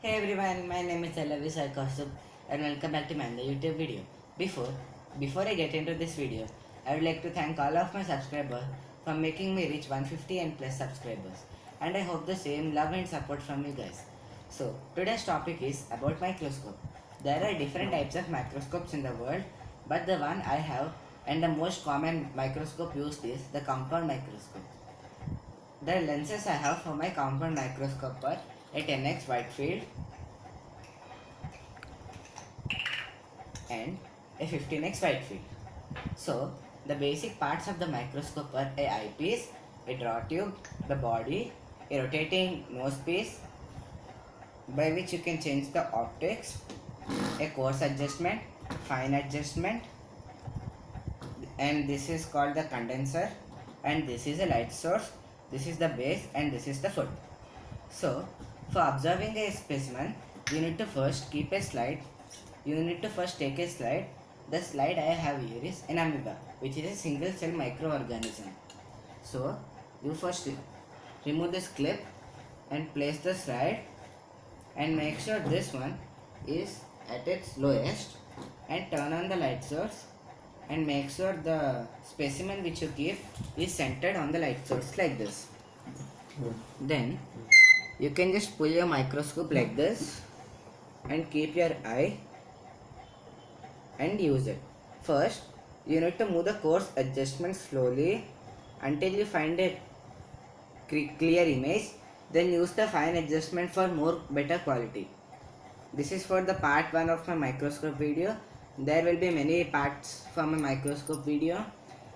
Hey everyone, my name is Kausthubh and welcome back to my YouTube video. Before before I get into this video, I would like to thank all of my subscribers for making me reach 150 and plus subscribers, and I hope the same love and support from you guys. So today's topic is about microscope. There are different types of microscopes in the world, but the one I have and the most common microscope used is the compound microscope. The lenses I have for my compound microscope are a 10x wide field and a 15x wide field. So the basic parts of the microscope are a eyepiece, a draw tube, the body, a rotating nose piece by which you can change the optics, a coarse adjustment, fine adjustment, and this is called the condenser, and this is a light source, this is the base, and this is the foot. So for observing a specimen, you need to first keep a slide. You need to first take a slide. The slide I have here is an amoeba, which is a single cell microorganism. So you first remove this clip and place the slide and make sure this one is at its lowest and turn on the light source and make sure the specimen which you keep is centered on the light source like this. Then you can just pull your microscope like this and keep your eye and use it. First, you need to move the coarse adjustment slowly until you find a clear image. Then use the fine adjustment for more better quality. This is for the part 1 of my microscope video. There will be many parts for my microscope video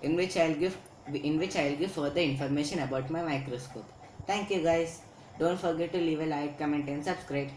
in which I will give further information about my microscope. Thank you guys. Don't forget to leave a like, comment and subscribe.